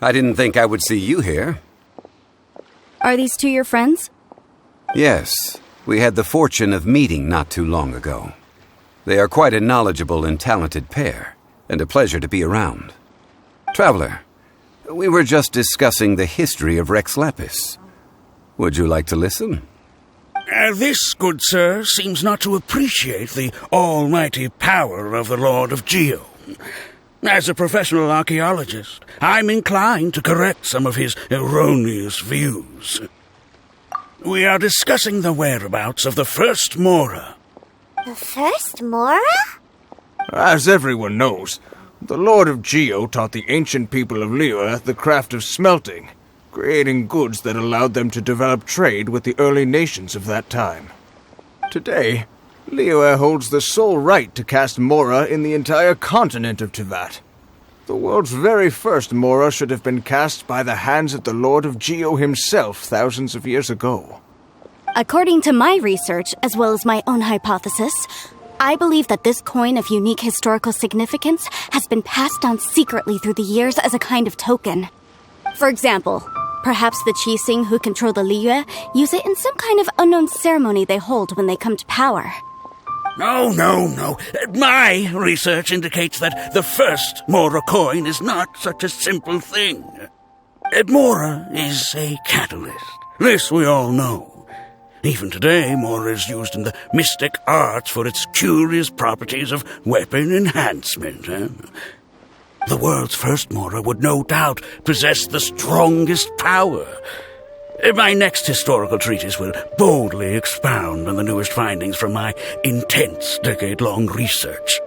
I didn't think I would see you here. Are these two your friends? Yes, we had the fortune of meeting not too long ago. They are quite a knowledgeable and talented pair, and a pleasure to be around. Traveler, we were just discussing the history of Rex Lapis. Would you like to listen? This, good sir, seems not to appreciate the almighty power of the Lord of Geo. As a professional archaeologist, I'm inclined to correct some of his erroneous views. We are discussing the whereabouts of the first Mora. The first Mora? As everyone knows, the Lord of Geo taught the ancient people of Liyue the craft of smelting, creating goods that allowed them to develop trade with the early nations of that time. Today, Liyue holds the sole right to cast Mora in the entire continent of Teyvat. The world's very first Mora should have been cast by the hands of the Lord of Geo himself thousands of years ago. According to my research, as well as my own hypothesis, I believe that this coin of unique historical significance has been passed down secretly through the years as a kind of token. For example, perhaps the Qixing who control the Liyue use it in some kind of unknown ceremony they hold when they come to power. No. My research indicates that the first Mora coin is not such a simple thing. Mora is a catalyst. This we all know. Even today, Mora is used in the mystic arts for its curious properties of weapon enhancement. The world's first Mora would no doubt possess the strongest power. My next historical treatise will boldly expound on the newest findings from my intense decade-long research.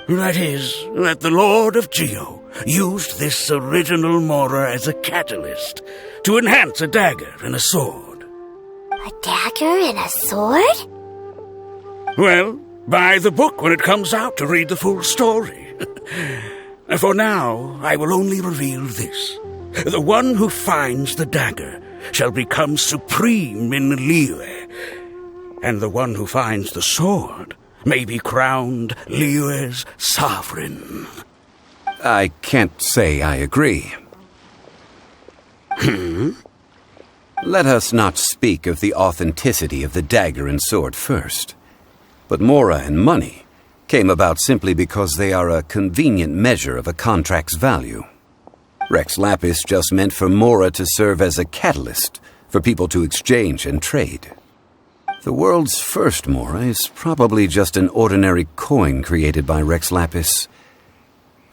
That is, that the Lord of Geo used this original Mora as a catalyst to enhance a dagger and a sword. A dagger and a sword? Well, buy the book when it comes out to read the full story. For now, I will only reveal this. The one who finds the dagger shall become supreme in Liyue, and the one who finds the sword may be crowned Liyue's sovereign. I can't say I agree. Let us not speak of the authenticity of the dagger and sword first. But Mora and money came about simply because they are a convenient measure of a contract's value. Rex Lapis just meant for Mora to serve as a catalyst for people to exchange and trade. The world's first Mora is probably just an ordinary coin created by Rex Lapis.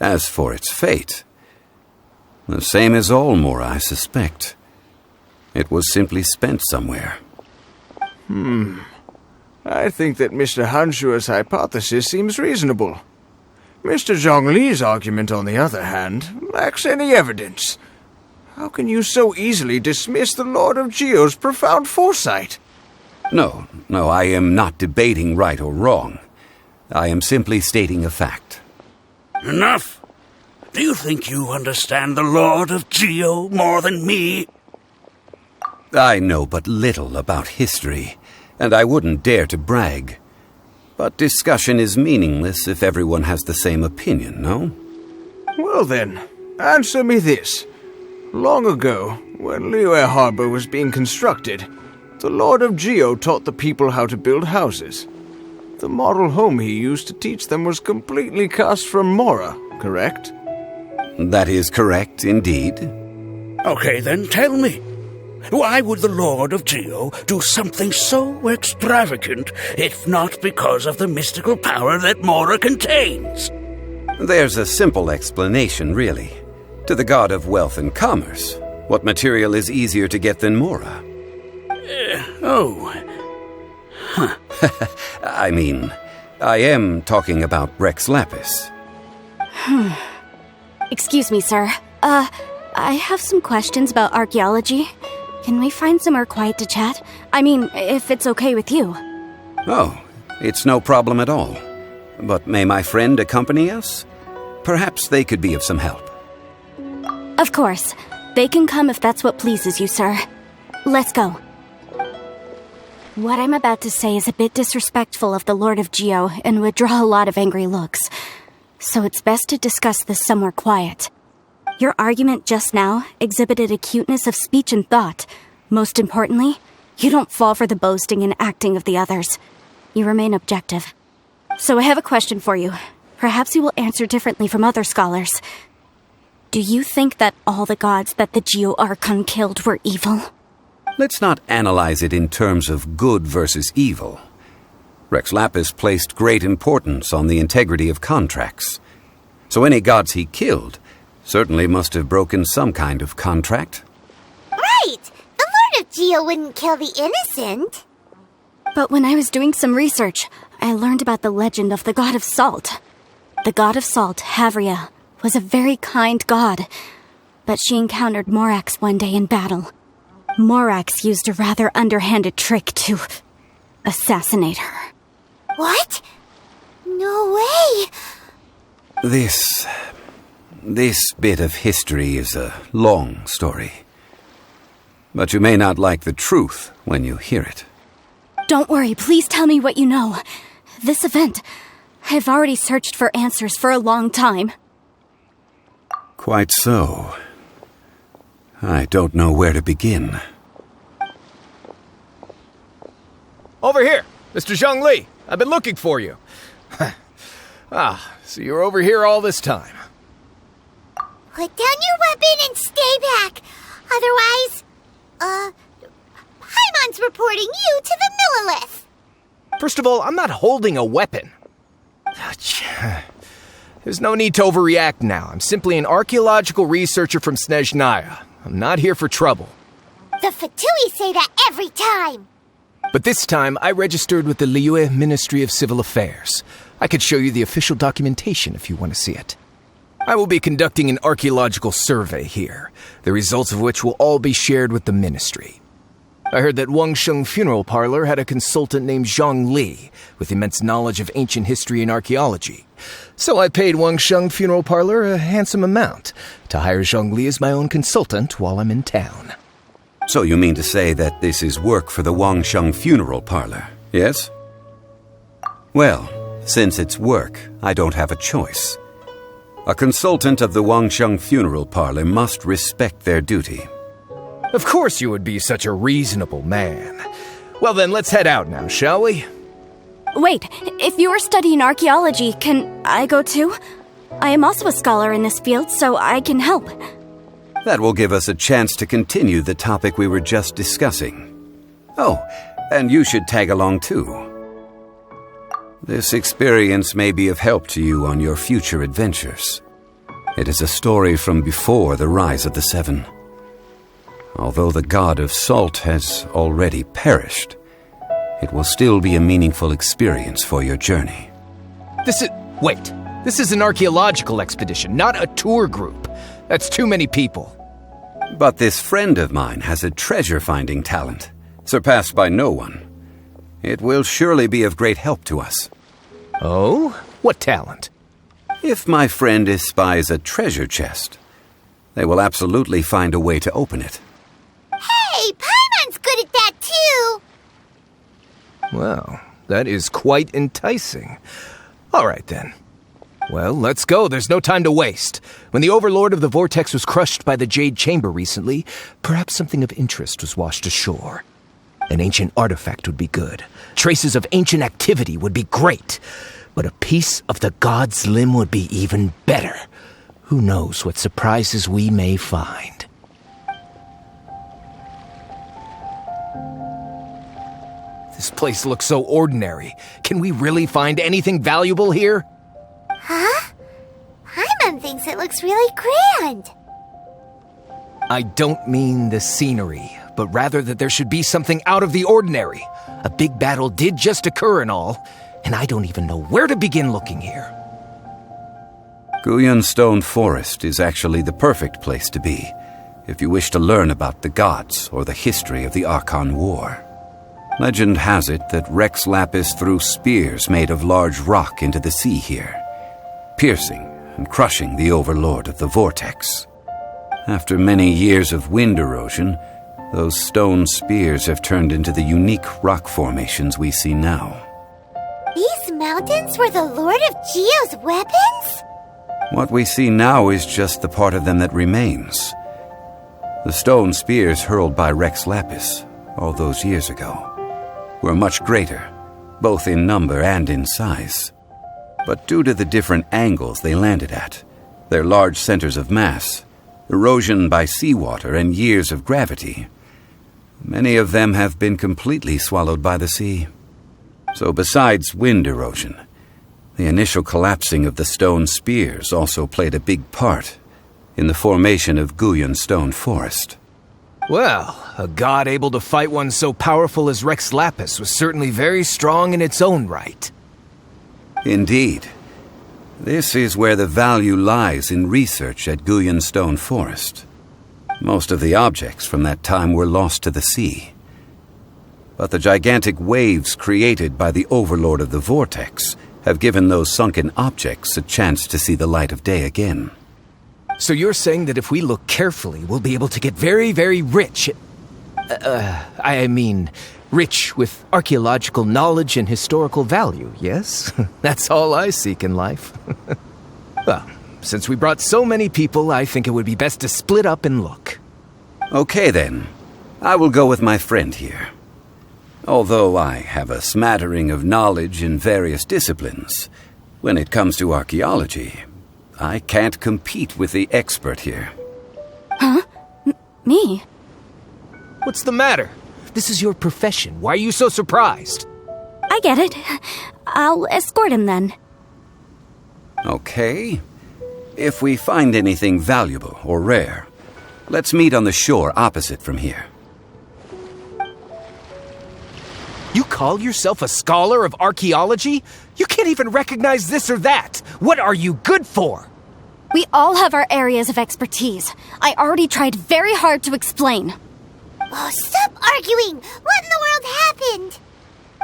As for its fate, the same as all Mora, I suspect. It was simply spent somewhere. I think that Mr. Hanshua's hypothesis seems reasonable. Mr. Zhongli's argument, on the other hand, lacks any evidence. How can you so easily dismiss the Lord of Geo's profound foresight? No, I am not debating right or wrong. I am simply stating a fact. Enough! Do you think you understand the Lord of Geo more than me? I know but little about history, and I wouldn't dare to brag. But discussion is meaningless if everyone has the same opinion, no? Well then, answer me this. Long ago, when Liyue Harbor was being constructed, the Lord of Geo taught the people how to build houses. The model home he used to teach them was completely cast from Mora, correct? That is correct, indeed. Okay, then tell me. Why would the Lord of Geo do something so extravagant, if not because of the mystical power that Mora contains? There's a simple explanation, really. To the god of wealth and commerce, what material is easier to get than Mora? I mean, I am talking about Rex Lapis. Excuse me, sir. I have some questions about archaeology. Can we find somewhere quiet to chat? I mean, if it's okay with you. Oh, it's no problem at all. But may my friend accompany us? Perhaps they could be of some help. Of course. They can come if that's what pleases you, sir. Let's go. What I'm about to say is a bit disrespectful of the Lord of Geo and would draw a lot of angry looks. So it's best to discuss this somewhere quiet. Your argument just now exhibited acuteness of speech and thought. Most importantly, you don't fall for the boasting and acting of the others. You remain objective. So I have a question for you. Perhaps you will answer differently from other scholars. Do you think that all the gods that the Geo Archon killed were evil? Let's not analyze it in terms of good versus evil. Rex Lapis placed great importance on the integrity of contracts. So any gods he killed certainly must have broken some kind of contract. Right! The Lord of Geo wouldn't kill the innocent. But when I was doing some research, I learned about the legend of the god of salt. The god of salt, Havria, was a very kind god, but she encountered Morax one day in battle. Morax used a rather underhanded trick to assassinate her. What? No way! This bit of history is a long story. But you may not like the truth when you hear it. Don't worry, please tell me what you know. This event, I've already searched for answers for a long time. Quite so. I don't know where to begin. Over here, Mr. Zhongli. I've been looking for you. So you're over here all this time. Put down your weapon and stay back. Otherwise, Paimon's reporting you to the Millilith. First of all, I'm not holding a weapon. There's no need to overreact now. I'm simply an archaeological researcher from Snezhnaya. I'm not here for trouble. The Fatui say that every time. But this time, I registered with the Liyue Ministry of Civil Affairs. I could show you the official documentation if you want to see it. I will be conducting an archaeological survey here, the results of which will all be shared with the ministry. I heard that Wangsheng Funeral Parlor had a consultant named Zhang Li, with immense knowledge of ancient history and archaeology. So I paid Wangsheng Funeral Parlor a handsome amount to hire Zhang Li as my own consultant while I'm in town. So you mean to say that this is work for the Wangsheng Funeral Parlor, yes? Well, since it's work, I don't have a choice. A consultant of the Wangsheng Funeral Parlor must respect their duty. Of course you would be such a reasonable man. Well then, let's head out now, shall we? Wait, if you're studying archaeology, can I go too? I am also a scholar in this field, so I can help. That will give us a chance to continue the topic we were just discussing. Oh, and you should tag along too. This experience may be of help to you on your future adventures. It is a story from before the rise of the Seven. Although the god of salt has already perished, it will still be a meaningful experience for your journey. This is an archaeological expedition, not a tour group. That's too many people. But this friend of mine has a treasure-finding talent, surpassed by no one. It will surely be of great help to us. Oh? What talent? If my friend espies a treasure chest, they will absolutely find a way to open it. Hey, Paimon's good at that too. Well, that is quite enticing. All right then. Well, let's go. There's no time to waste. When the Overlord of the Vortex was crushed by the Jade Chamber recently, perhaps something of interest was washed ashore. An ancient artifact would be good. Traces of ancient activity would be great. But a piece of the god's limb would be even better. Who knows what surprises we may find. This place looks so ordinary. Can we really find anything valuable here? Huh? Paimon thinks it looks really grand. I don't mean the scenery, but rather that there should be something out of the ordinary. A big battle did just occur and all, and I don't even know where to begin looking here. Guyan Stone Forest is actually the perfect place to be, if you wish to learn about the gods or the history of the Archon War. Legend has it that Rex Lapis threw spears made of large rock into the sea here, piercing and crushing the Overlord of the Vortex. After many years of wind erosion, those stone spears have turned into the unique rock formations we see now. These mountains were the Lord of Geo's weapons? What we see now is just the part of them that remains. The stone spears hurled by Rex Lapis all those years ago were much greater, both in number and in size. But due to the different angles they landed at, their large centers of mass, erosion by seawater, and years of gravity, many of them have been completely swallowed by the sea. So besides wind erosion, the initial collapsing of the stone spears also played a big part in the formation of Guyan Stone Forest. Well, a god able to fight one so powerful as Rex Lapis was certainly very strong in its own right. Indeed. This is where the value lies in research at Guyan Stone Forest. Most of the objects from that time were lost to the sea. But the gigantic waves created by the Overlord of the Vortex have given those sunken objects a chance to see the light of day again. So you're saying that if we look carefully, we'll be able to get very, very rich rich with archaeological knowledge and historical value, yes? That's all I seek in life. Well, since we brought so many people, I think it would be best to split up and look. Okay then. I will go with my friend here. Although I have a smattering of knowledge in various disciplines, when it comes to archaeology, I can't compete with the expert here. Huh? Me? What's the matter? This is your profession. Why are you so surprised? I get it. I'll escort him then. Okay. If we find anything valuable or rare, let's meet on the shore opposite from here. You call yourself a scholar of archaeology? You can't even recognize this or that. What are you good for? We all have our areas of expertise. I already tried very hard to explain. Oh, stop arguing! What in the world happened?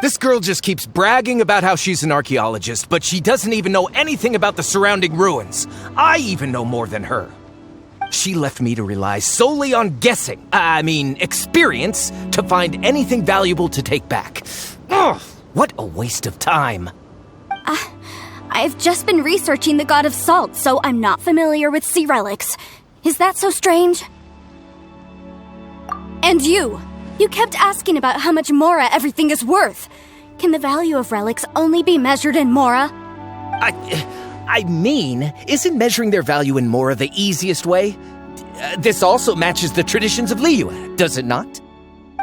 This girl just keeps bragging about how she's an archaeologist, but she doesn't even know anything about the surrounding ruins. I even know more than her. She left me to rely solely on guessing, experience, to find anything valuable to take back. Ugh, what a waste of time. I've just been researching the God of Salt, so I'm not familiar with sea relics. Is that so strange? And you kept asking about how much Mora everything is worth. Can the value of relics only be measured in Mora? Isn't measuring their value in Mora the easiest way? This also matches the traditions of Liyue, does it not?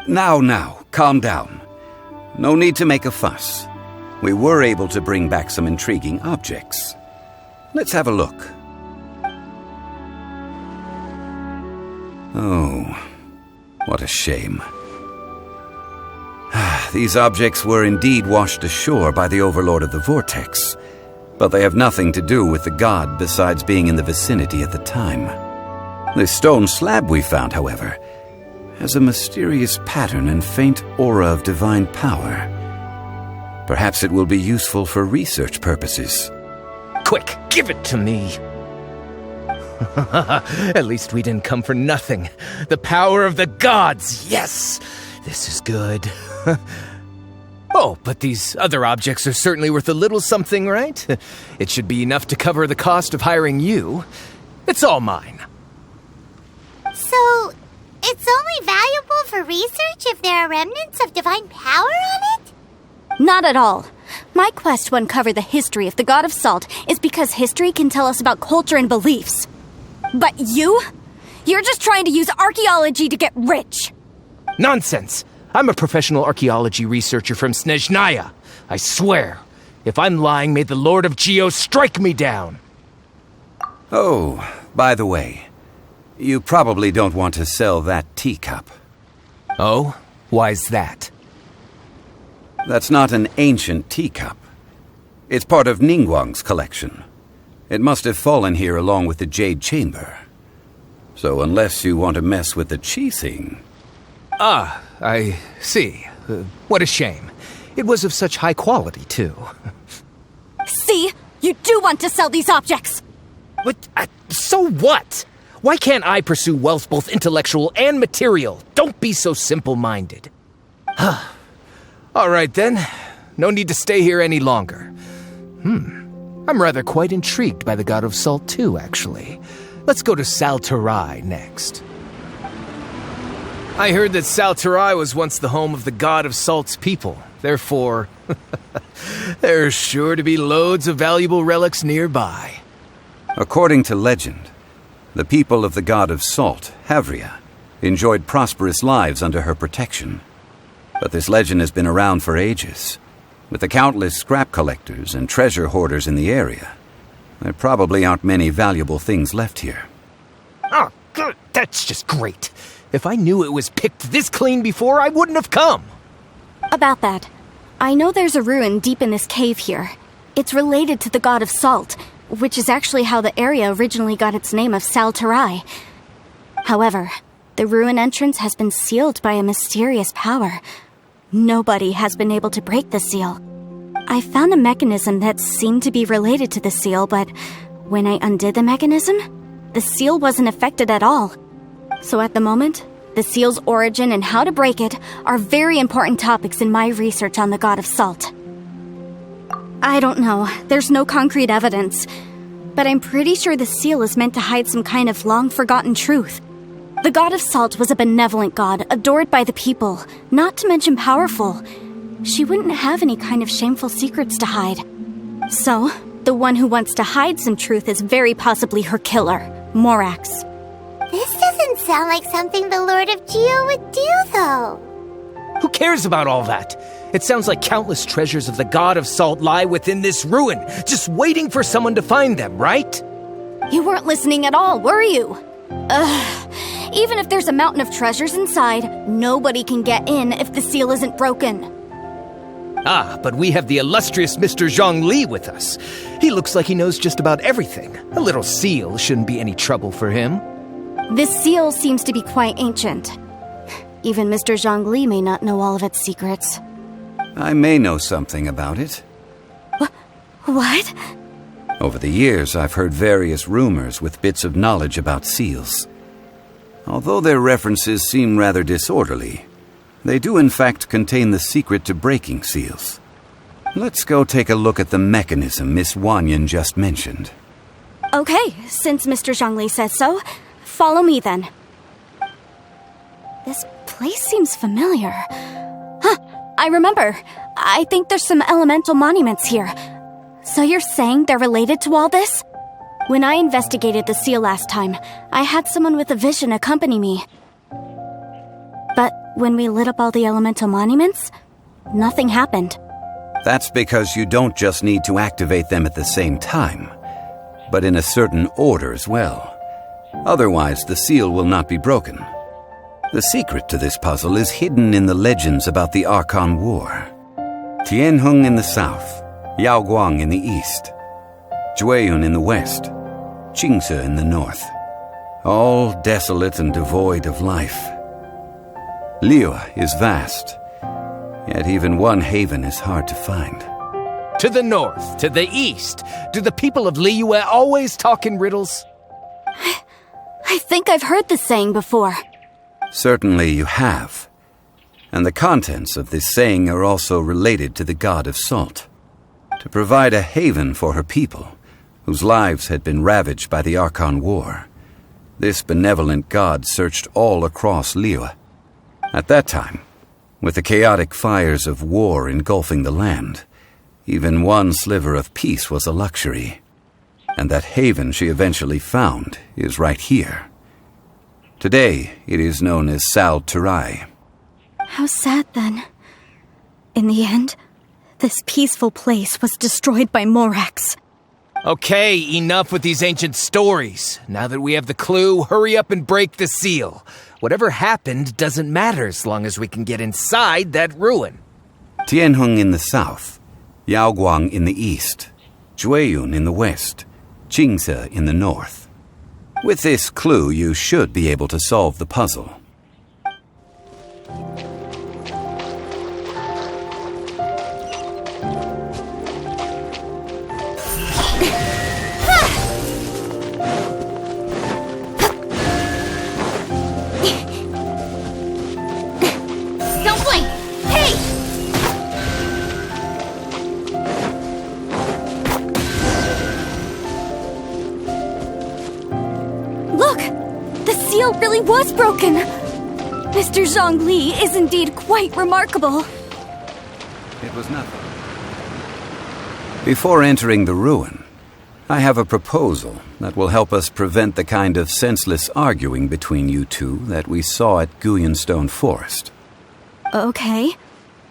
Now, calm down. No need to make a fuss. We were able to bring back some intriguing objects. Let's have a look. Oh, what a shame. These objects were indeed washed ashore by the Overlord of the Vortex, but they have nothing to do with the god besides being in the vicinity at the time. The stone slab we found, however, has a mysterious pattern and faint aura of divine power. Perhaps it will be useful for research purposes. Quick, give it to me. At least we didn't come for nothing. The power of the gods, yes! This is good. Oh, but these other objects are certainly worth a little something, right? It should be enough to cover the cost of hiring you. It's all mine. So, it's only valuable for research if there are remnants of divine power on it? Not at all. My quest to uncover the history of the God of Salt is because history can tell us about culture and beliefs. But you're just trying to use archaeology to get rich. Nonsense! I'm a professional archaeology researcher from Snezhnaya. I swear, if I'm lying, may the Lord of Geo strike me down. Oh, by the way, you probably don't want to sell that teacup. Oh? Why's that? That's not an ancient teacup. It's part of Ningguang's collection. It must have fallen here along with the Jade Chamber. So unless you want to mess with the Qixing... Ah, I see. What a shame. It was of such high quality, too. See? You do want to sell these objects! But, so what? Why can't I pursue wealth both intellectual and material? Don't be so simple-minded. All right, then. No need to stay here any longer. I'm rather quite intrigued by the God of Salt too, actually. Let's go to Salterai next. I heard that Salterai was once the home of the God of Salt's people. Therefore, there's sure to be loads of valuable relics nearby. According to legend, the people of the God of Salt, Havria, enjoyed prosperous lives under her protection. But this legend has been around for ages. With the countless scrap collectors and treasure hoarders in the area, there probably aren't many valuable things left here. Oh, good. That's just great. If I knew it was picked this clean before, I wouldn't have come. About that, I know there's a ruin deep in this cave here. It's related to the God of Salt, which is actually how the area originally got its name of Salterai. However, the ruin entrance has been sealed by a mysterious power. Nobody has been able to break the seal. I found a mechanism that seemed to be related to the seal, but when I undid the mechanism, the seal wasn't affected at all. So at the moment, the seal's origin and how to break it are very important topics in my research on the God of Salt. I don't know, there's no concrete evidence, but I'm pretty sure the seal is meant to hide some kind of long-forgotten truth. The God of Salt was a benevolent god, adored by the people, not to mention powerful. She wouldn't have any kind of shameful secrets to hide. So, the one who wants to hide some truth is very possibly her killer, Morax. This doesn't sound like something the Lord of Geo would do, though. Who cares about all that? It sounds like countless treasures of the God of Salt lie within this ruin, just waiting for someone to find them, right? You weren't listening at all, were you? Even if there's a mountain of treasures inside, nobody can get in if the seal isn't broken. Ah, but we have the illustrious Mr. Zhongli with us. He looks like he knows just about everything. A little seal shouldn't be any trouble for him. This seal seems to be quite ancient. Even Mr. Zhongli may not know all of its secrets. I may know something about it. What? Over the years, I've heard various rumors with bits of knowledge about seals. Although their references seem rather disorderly, they do in fact contain the secret to breaking seals. Let's go take a look at the mechanism Miss Wanyan just mentioned. Okay, since Mr. Zhongli says so, follow me then. This place seems familiar. Huh, I remember. I think there's some elemental monuments here. So you're saying they're related to all this? When I investigated the seal last time, I had someone with a vision accompany me. But when we lit up all the elemental monuments, nothing happened. That's because you don't just need to activate them at the same time, but in a certain order as well. Otherwise, the seal will not be broken. The secret to this puzzle is hidden in the legends about the Archon War. Tianheng in the south, Yaoguang in the east, Jueyun in the west, Qingce in the north. All desolate and devoid of life. Liyue is vast, yet even one haven is hard to find. To the north, to the east. Do the people of Liyue always talk in riddles? I think I've heard this saying before. Certainly you have. And the contents of this saying are also related to the God of Salt. To provide a haven for her people, whose lives had been ravaged by the Archon War, this benevolent god searched all across Liyue. At that time, with the chaotic fires of war engulfing the land, even one sliver of peace was a luxury. And that haven she eventually found is right here. Today, it is known as Salterai. How sad then. In the end, this peaceful place was destroyed by Morax. Okay, enough with these ancient stories. Now that we have the clue, hurry up and break the seal. Whatever happened doesn't matter as long as we can get inside that ruin. Tianheng in the south, Yaoguang in the east, Jueyun in the west, Qingce in the north. With this clue, you should be able to solve the puzzle. Don't blink! Hey! spell really was broken! Mr. Zhongli is indeed quite remarkable. It was nothing. Before entering the ruin, I have a proposal that will help us prevent the kind of senseless arguing between you two that we saw at Guyenstone Forest. Okay.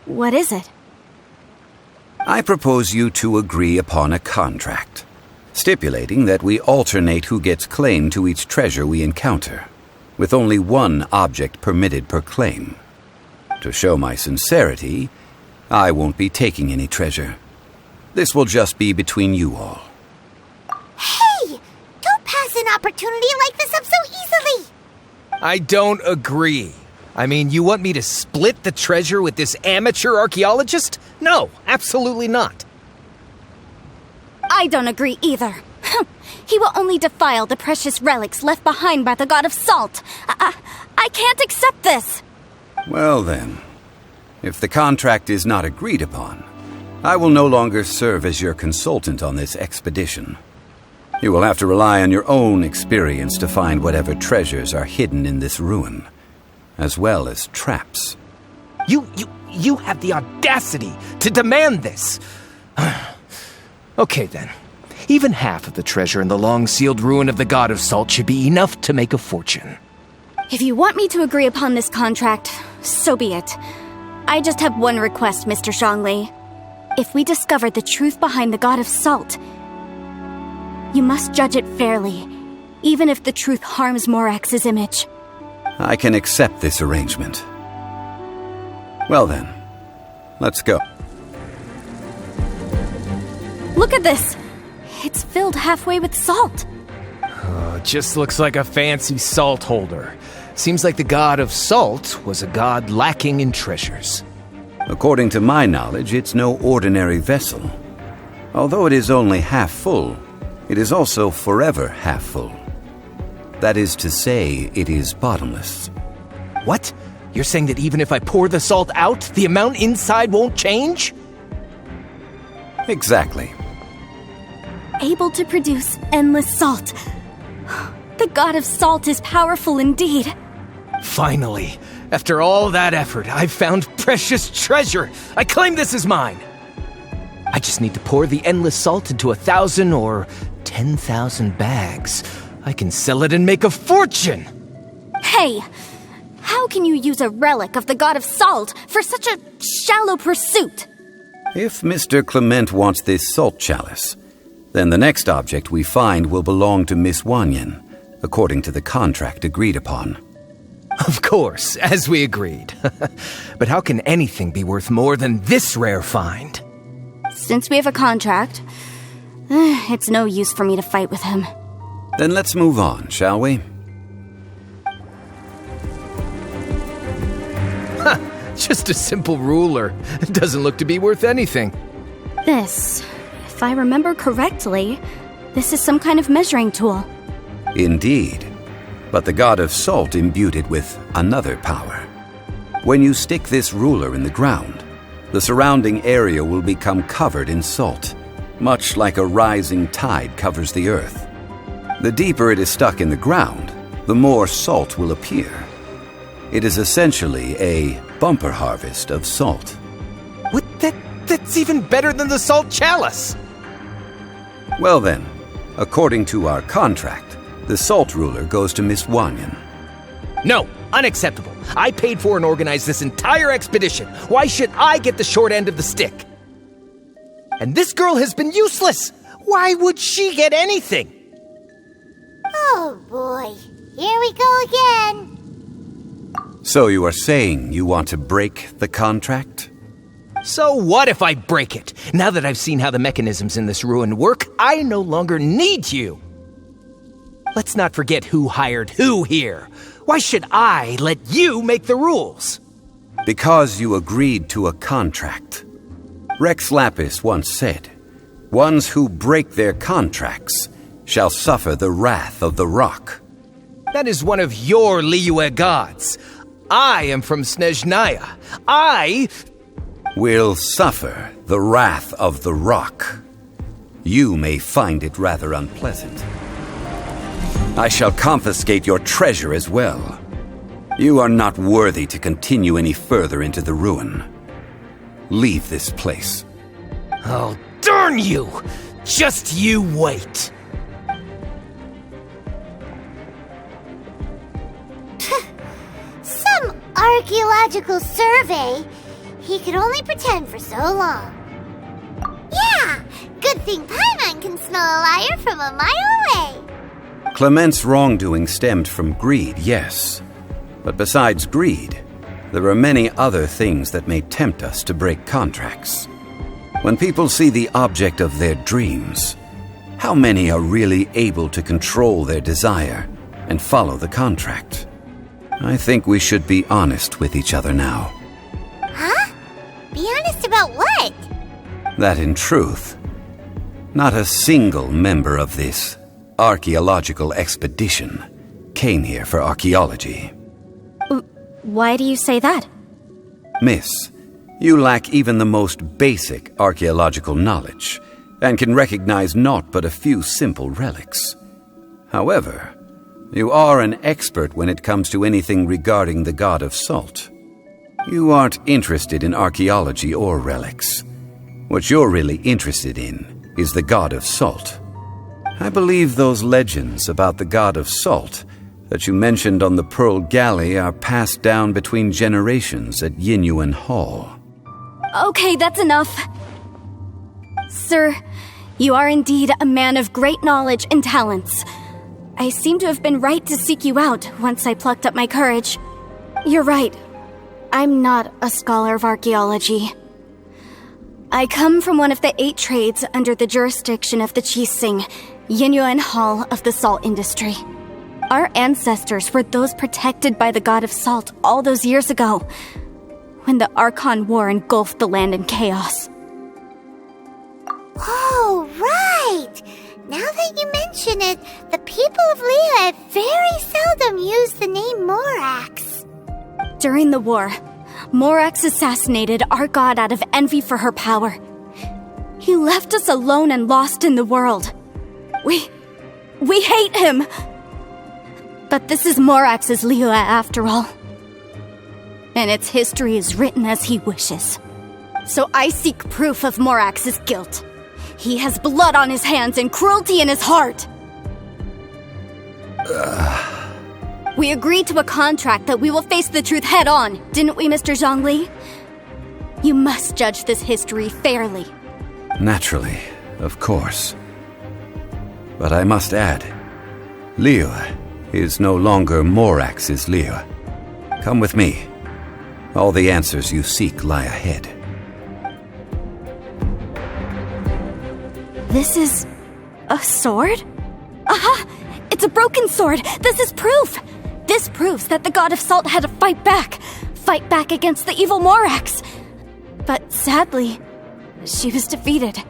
What is it? I propose you two agree upon a contract, stipulating that we alternate who gets claim to each treasure we encounter, with only one object permitted per claim. To show my sincerity, I won't be taking any treasure. This will just be between you all. Hey! Don't pass an opportunity like this up so easily! I don't agree. I mean, you want me to split the treasure with this amateur archaeologist? No, absolutely not. I don't agree either. He will only defile the precious relics left behind by the god of salt. I can't accept this. Well then, if the contract is not agreed upon, I will no longer serve as your consultant on this expedition. You will have to rely on your own experience to find whatever treasures are hidden in this ruin, as well as traps. You have the audacity to demand this. Okay then. Even half of the treasure in the long-sealed ruin of the God of Salt should be enough to make a fortune. If you want me to agree upon this contract, so be it. I just have one request, Mr. Zhongli. If we discover the truth behind the God of Salt, you must judge it fairly, even if the truth harms Morax's image. I can accept this arrangement. Well then, let's go. Look at this! It's filled halfway with salt. It just looks like a fancy salt holder. Seems like the God of Salt was a god lacking in treasures. According to my knowledge, it's no ordinary vessel. Although it is only half full, it is also forever half full. That is to say, it is bottomless. What? You're saying that even if I pour the salt out, the amount inside won't change? Exactly. Able to produce endless salt. The God of Salt is powerful indeed. Finally, after all that effort, I've found precious treasure. I claim this as mine. I just need to pour the endless salt into 1,000 or 10,000 bags. I can sell it and make a fortune. Hey, how can you use a relic of the God of Salt for such a shallow pursuit? If Mr. Clement wants this salt chalice, then the next object we find will belong to Miss Wanyan, according to the contract agreed upon. Of course, as we agreed. But how can anything be worth more than this rare find? Since we have a contract, it's no use for me to fight with him. Then let's move on, shall we? Just a simple ruler. It doesn't look to be worth anything. This, if I remember correctly, this is some kind of measuring tool. Indeed. But the God of Salt imbued it with another power. When you stick this ruler in the ground, the surrounding area will become covered in salt, much like a rising tide covers the earth. The deeper it is stuck in the ground, the more salt will appear. It is essentially a bumper harvest of salt. What? That's even better than the salt chalice! Well then, according to our contract, the salt ruler goes to Miss Wanyan. No, unacceptable. I paid for and organized this entire expedition. Why should I get the short end of the stick? And this girl has been useless. Why would she get anything? Oh boy, here we go again. So you are saying you want to break the contract? So what if I break it? Now that I've seen how the mechanisms in this ruin work, I no longer need you. Let's not forget who hired who here. Why should I let you make the rules? Because you agreed to a contract. Rex Lapis once said, "Ones who break their contracts shall suffer the wrath of the rock." That is one of your Liyue gods. I am from Snezhnaya. I will suffer the wrath of the rock. You may find it rather unpleasant. I shall confiscate your treasure as well. You are not worthy to continue any further into the ruin. Leave this place. Oh, darn you! Just you wait! Some archaeological survey. He could only pretend for so long. Yeah, good thing Paimon can smell a liar from a mile away. Clement's wrongdoing stemmed from greed, yes. But besides greed, there are many other things that may tempt us to break contracts. When people see the object of their dreams, how many are really able to control their desire and follow the contract? I think we should be honest with each other now. Huh? Be honest about what? That in truth, not a single member of this archaeological expedition came here for archaeology. Why do you say that? Miss, you lack even the most basic archaeological knowledge and can recognize naught but a few simple relics. However, you are an expert when it comes to anything regarding the god of salt. You aren't interested in archaeology or relics. What you're really interested in is the god of salt. I believe those legends about the god of salt that you mentioned on the Pearl Galley are passed down between generations at Yinyuan Hall. Okay, that's enough. Sir, you are indeed a man of great knowledge and talents. I seem to have been right to seek you out once I plucked up my courage. You're right. I'm not a scholar of archaeology. I come from one of the 8 trades under the jurisdiction of the Chising, Yinyuan Hall of the salt industry. Our ancestors were those protected by the god of salt all those years ago, when the Archon War engulfed the land in chaos. Oh, right! Now that you mention it, the people of Liyue very seldom use the name Morax. During the war, Morax assassinated our god out of envy for her power. He left us alone and lost in the world. We hate him! But this is Morax's Liyue after all. And its history is written as he wishes. So I seek proof of Morax's guilt. He has blood on his hands and cruelty in his heart. We agreed to a contract that we will face the truth head on, didn't we, Mr. Zhongli? You must judge this history fairly. Naturally, of course. But I must add, Liyue is no longer Morax's Liyue. Come with me. All the answers you seek lie ahead. This is a sword? Aha! It's a broken sword! This is proof! This proves that the god of salt had to fight back against the evil Morax. But sadly, she was defeated.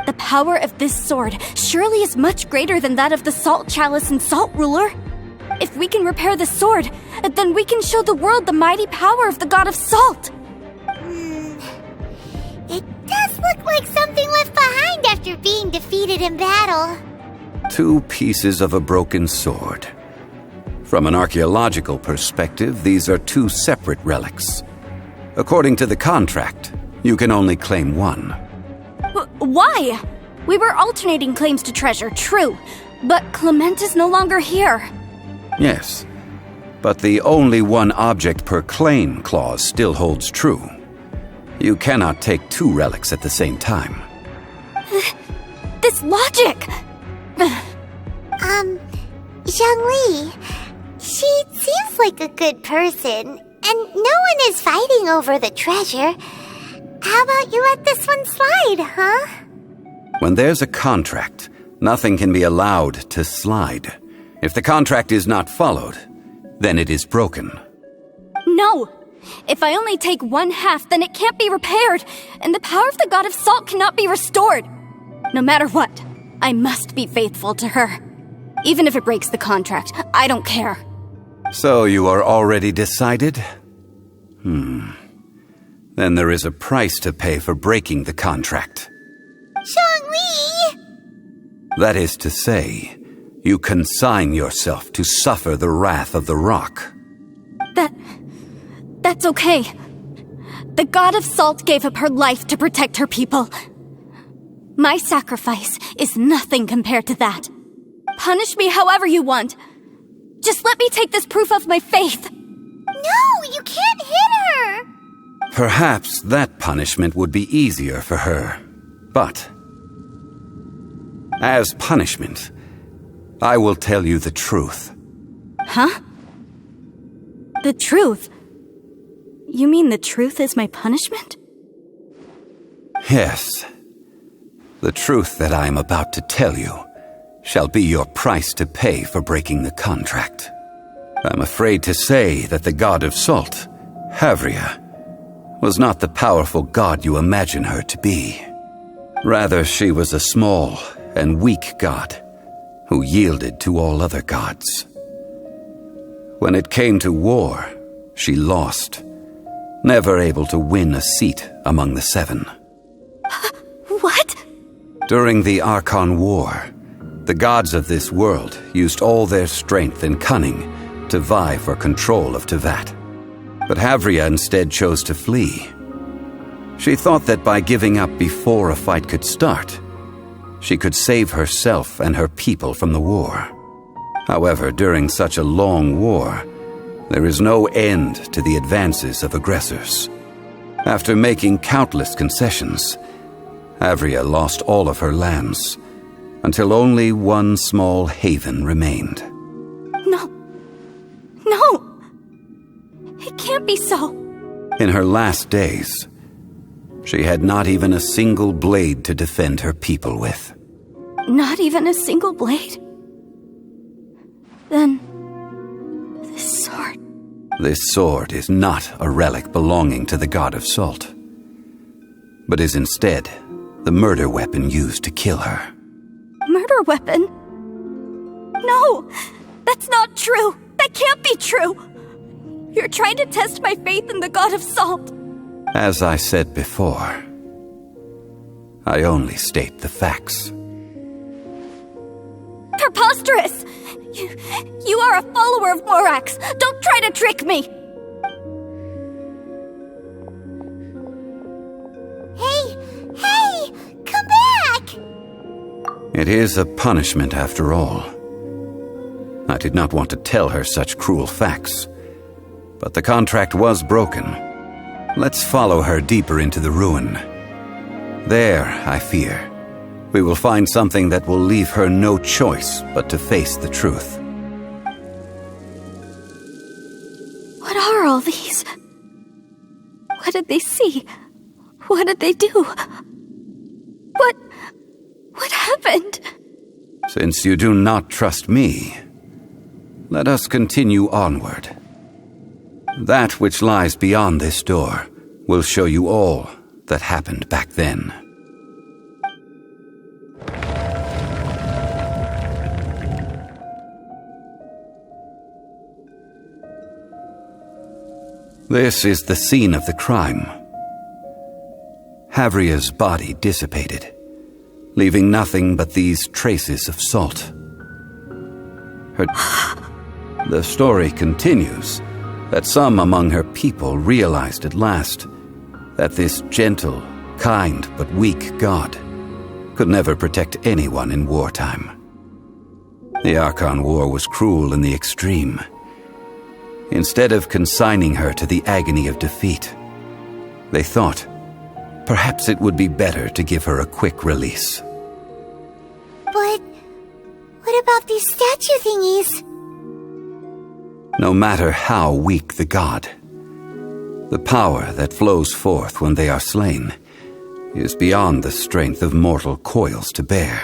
The power of this sword surely is much greater than that of the Salt Chalice and Salt Ruler. If we can repair the sword, then we can show the world the mighty power of the god of salt. It does look like something left behind after being defeated in battle. 2 pieces of a broken sword. From an archaeological perspective, these are 2 separate relics. According to the contract, you can only claim one. Why? We were alternating claims to treasure, true, but Clement is no longer here. Yes, but the only one object per claim clause still holds true. You cannot take 2 relics at the same time. This logic! Zhongli, she seems like a good person, and no one is fighting over the treasure. How about you let this one slide, huh? When there's a contract, nothing can be allowed to slide. If the contract is not followed, then it is broken. No! If I only take 1/2, then it can't be repaired, and the power of the god of salt cannot be restored. No matter what, I must be faithful to her. Even if it breaks the contract, I don't care. So you are already decided? Then there is a price to pay for breaking the contract. Zhongli! That is to say, You consign yourself to suffer the wrath of the rock. That's okay. The god of salt gave up her life to protect her people. My sacrifice is nothing compared to that. Punish me however you want. Just let me take this proof of my faith. No, you can't hit her! Perhaps that punishment would be easier for her. But, as punishment, I will tell you the truth. Huh? The truth? You mean the truth is my punishment? Yes. The truth that I am about to tell you shall be your price to pay for breaking the contract. I'm afraid to say that the god of salt, Havria, was not the powerful god you imagine her to be. Rather, she was a small and weak god who yielded to all other gods. When it came to war, she lost, never able to win a seat among the seven. What? During the Archon War, the gods of this world used all their strength and cunning to vie for control of Tevat. But Havria instead chose to flee. She thought that by giving up before a fight could start, she could save herself and her people from the war. However, during such a long war, there is no end to the advances of aggressors. After making countless concessions, Havria lost all of her lands, until only one small haven remained. No! It can't be so. In her last days, she had not even a single blade to defend her people with. Not even a single blade? Then, this sword... This sword is not a relic belonging to the god of salt, but is instead the murder weapon used to kill her. Murder weapon? No! That's not true! That can't be true! You're trying to test my faith in the god of salt. As I said before, I only state the facts. Preposterous! You are a follower of Morax! Don't try to trick me! Hey! Come back! It is a punishment after all. I did not want to tell her such cruel facts, but the contract was broken. Let's follow her deeper into the ruin. There, I fear, we will find something that will leave her no choice but to face the truth. What are all these? What did they see? What did they do? What happened? Since you do not trust me, let us continue onward. That which lies beyond this door will show you all that happened back then. This is the scene of the crime. Havria's body dissipated, leaving nothing but these traces of salt. The story continues that some among her people realized at last that this gentle, kind, but weak god could never protect anyone in wartime. The Archon War was cruel in the extreme. Instead of consigning her to the agony of defeat, they thought perhaps it would be better to give her a quick release. But what about these statue thingies? No matter how weak the god, the power that flows forth when they are slain is beyond the strength of mortal coils to bear.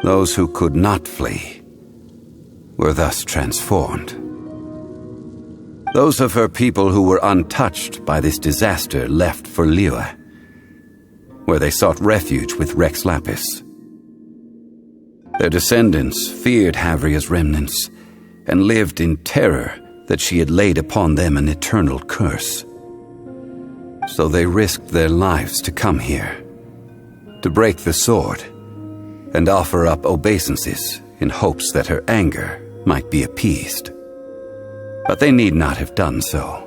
Those who could not flee were thus transformed. Those of her people who were untouched by this disaster left for Liyue, where they sought refuge with Rex Lapis. Their descendants feared Havria's remnants and lived in terror that she had laid upon them an eternal curse. So they risked their lives to come here, to break the sword, and offer up obeisances in hopes that her anger might be appeased. But they need not have done so.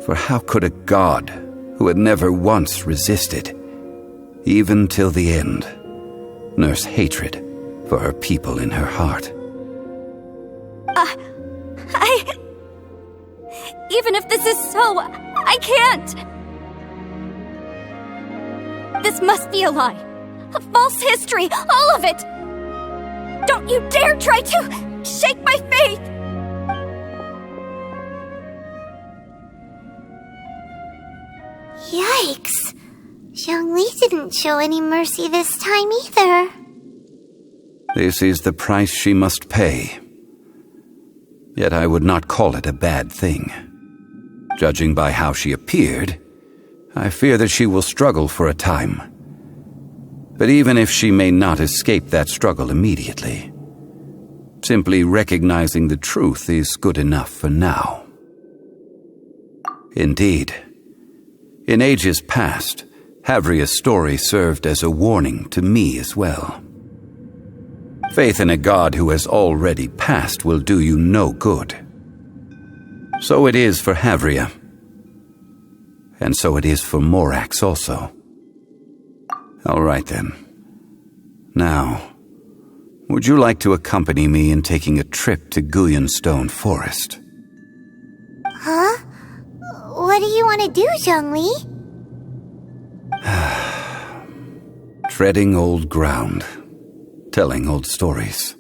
For how could a god who had never once resisted, even till the end, nurse hatred for her people in her heart? Even if this is so, I can't! This must be a lie. A false history, all of it! Don't you dare try to shake my faith! Yikes. Zhongli didn't show any mercy this time either. This is the price she must pay. Yet I would not call it a bad thing. Judging by how she appeared, I fear that she will struggle for a time. But even if she may not escape that struggle immediately, simply recognizing the truth is good enough for now. Indeed, in ages past, Havria's story served as a warning to me as well. Faith in a god who has already passed will do you no good. So it is for Havria. And so it is for Morax also. All right then. Now, would you like to accompany me in taking a trip to Guyonstone Forest? Huh? What do you want to do, Zhongli? Treading old ground, telling old stories.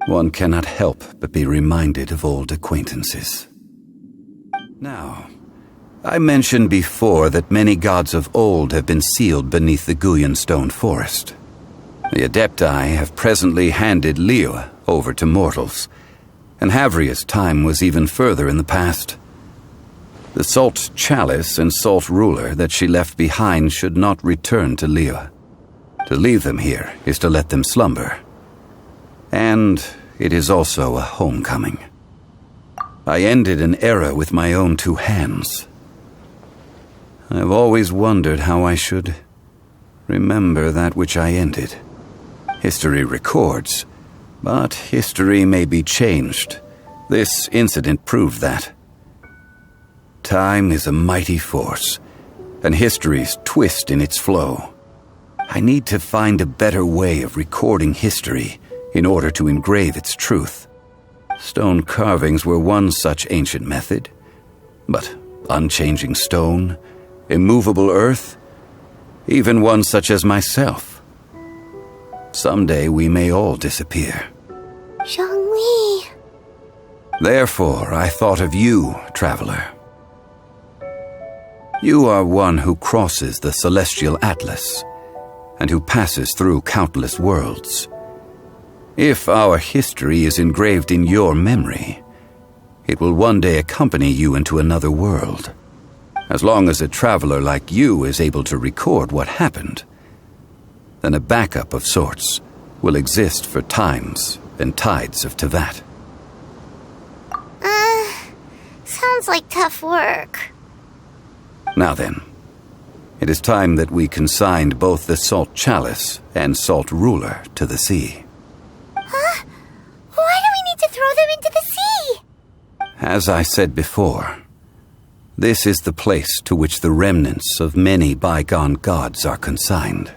One cannot help but be reminded of old acquaintances. Now, I mentioned before that many gods of old have been sealed beneath the Guyonstone Forest. The Adepti have presently handed Liyue over to mortals, and Havria's time was even further in the past. The Salt Chalice and Salt Ruler that she left behind should not return to Liyue. To leave them here is to let them slumber. And it is also a homecoming. I ended an era with my own two hands. I've always wondered how I should remember that which I ended. History records, but history may be changed. This incident proved that. Time is a mighty force, and history's twist in its flow. I need to find a better way of recording history in order to engrave its truth. Stone carvings were one such ancient method, but unchanging stone, immovable earth, even one such as myself. Someday we may all disappear. Zhongli. Therefore, I thought of you, traveler. You are one who crosses the celestial atlas, and who passes through countless worlds. If our history is engraved in your memory, it will one day accompany you into another world. As long as a traveler like you is able to record what happened, then a backup of sorts will exist for times and tides of Teyvat. Sounds like tough work. Now then, it is time that we consigned both the Salt Chalice and Salt Ruler to the sea. Huh? Why do we need to throw them into the sea? As I said before, this is the place to which the remnants of many bygone gods are consigned.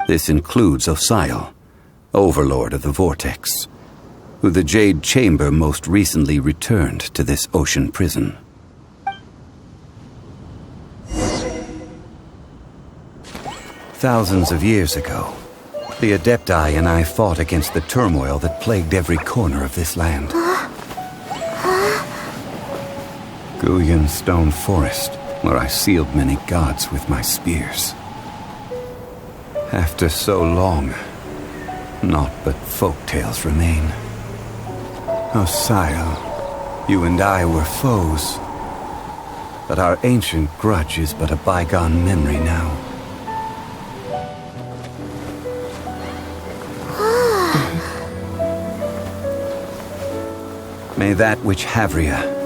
This includes Osial, overlord of the Vortex, who the Jade Chamber most recently returned to this ocean prison. Thousands of years ago, the Adepti and I fought against the turmoil that plagued every corner of this land. Guyonstone Forest, where I sealed many gods with my spears. After so long, naught but folk tales remain. Osial, you and I were foes, but our ancient grudge is but a bygone memory now. May that which Havria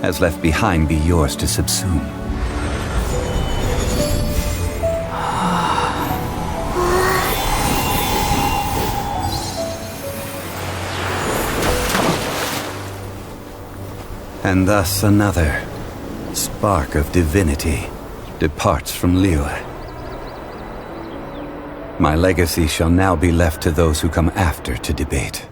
has left behind be yours to subsume. And thus another spark of divinity departs from Liyue. My legacy shall now be left to those who come after to debate.